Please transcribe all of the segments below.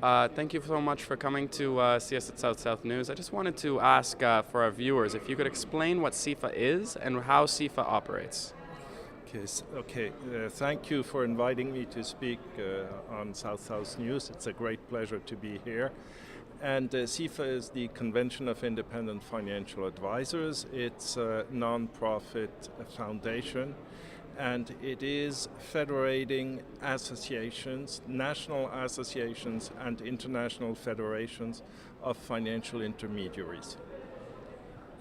Thank you so much for coming to see us at South News. I just wanted to ask for our viewers if you could explain what CIFA is and how CIFA operates. Thank you for inviting me to speak on South News. It's a great pleasure to be here. And CIFA is the Convention of Independent Financial Advisors. It's a non-profit foundation, and it is federating associations, national associations and international federations of financial intermediaries.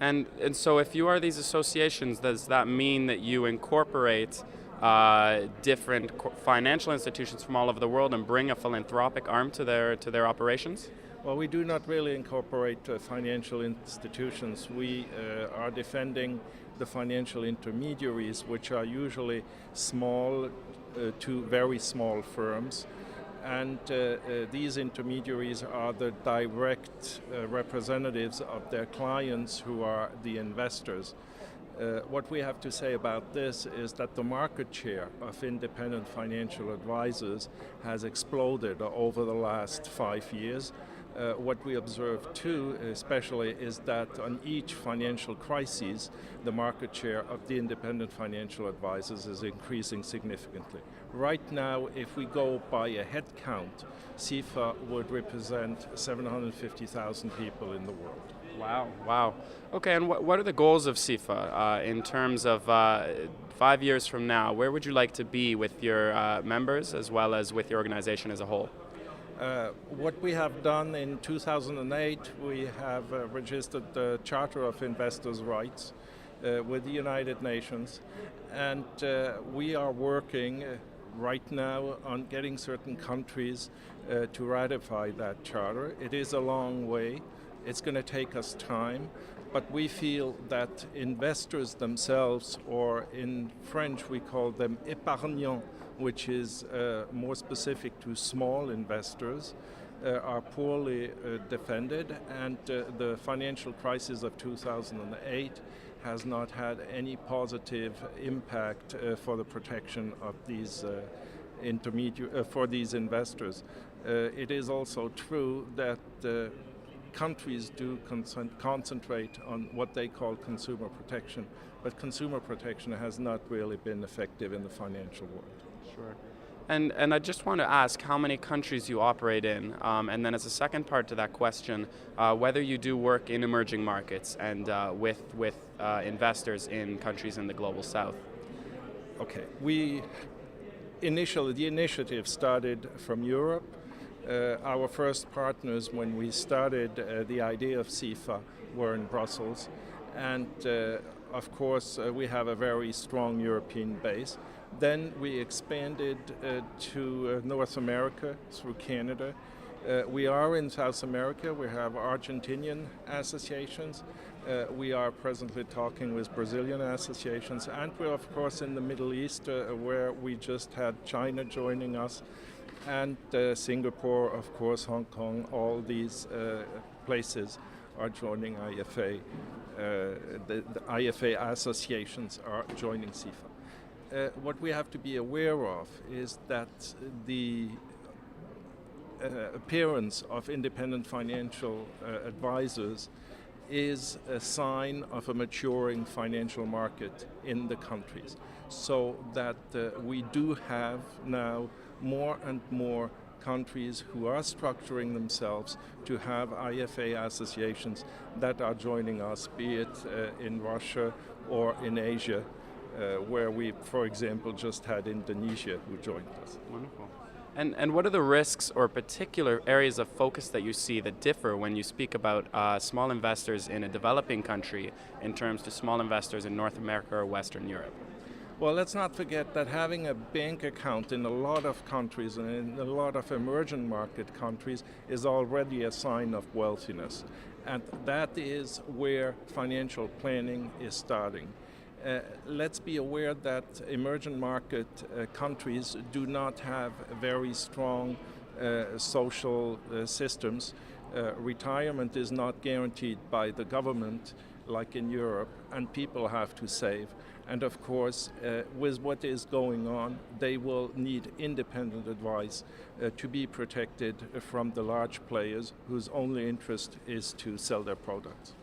And so if you are these associations, does that mean that you incorporate different financial institutions from all over the world and bring a philanthropic arm to their operations? Well, we do not really incorporate financial institutions. We are defending the financial intermediaries, which are usually small to very small firms. And these intermediaries are the direct representatives of their clients, who are the investors. What we have to say about this is that the market share of independent financial advisors has exploded over the last 5 years. What we observe too, especially, is that on each financial crisis, the market share of the independent financial advisors is increasing significantly. Right now, if we go by a head count, CIFA would represent 750,000 people in the world. Wow. Okay, and what are the goals of CIFA in terms of 5 years from now? Where would you like to be with your members as well as with your organization as a whole? What we have done in 2008, we have registered the Charter of Investors' Rights with the United Nations, and we are working right now on getting certain countries to ratify that charter. It is a long way. It's going to take us time, but we feel that investors themselves, or in French we call them épargnants, which is more specific to small investors, are poorly defended, and the financial crisis of 2008 has not had any positive impact for the protection of these for these investors. It is also true that countries do concentrate on what they call consumer protection, but consumer protection has not really been effective in the financial world. Sure. And I just want to ask how many countries you operate in, and then as a second part to that question, whether you do work in emerging markets and with investors in countries in the global south. Okay, the initiative started from Europe. Our first partners when we started the idea of CIFA were in Brussels, and of course we have a very strong European base. Then we expanded to North America through Canada. We are in South America. We have Argentinian associations. We are presently talking with Brazilian associations, and we're of course in the Middle East, where we just had China joining us, and Singapore, of course, Hong Kong. All these places are joining IFA. The IFA associations are joining CIFA. What we have to be aware of is that the appearance of independent financial advisors is a sign of a maturing financial market in the countries, so that we do have now more and more countries who are structuring themselves to have IFA associations that are joining us, be it in Russia or in Asia, where we, for example, just had Indonesia who joined us. Wonderful. And what are the risks or particular areas of focus that you see that differ when you speak about small investors in a developing country in terms to small investors in North America or Western Europe? Well, let's not forget that having a bank account in a lot of countries and in a lot of emerging market countries is already a sign of wealthiness. And that is where financial planning is starting. Let's be aware that emerging market countries do not have very strong social systems. Retirement is not guaranteed by the government like in Europe, and people have to save. And of course, with what is going on, they will need independent advice to be protected from the large players whose only interest is to sell their products.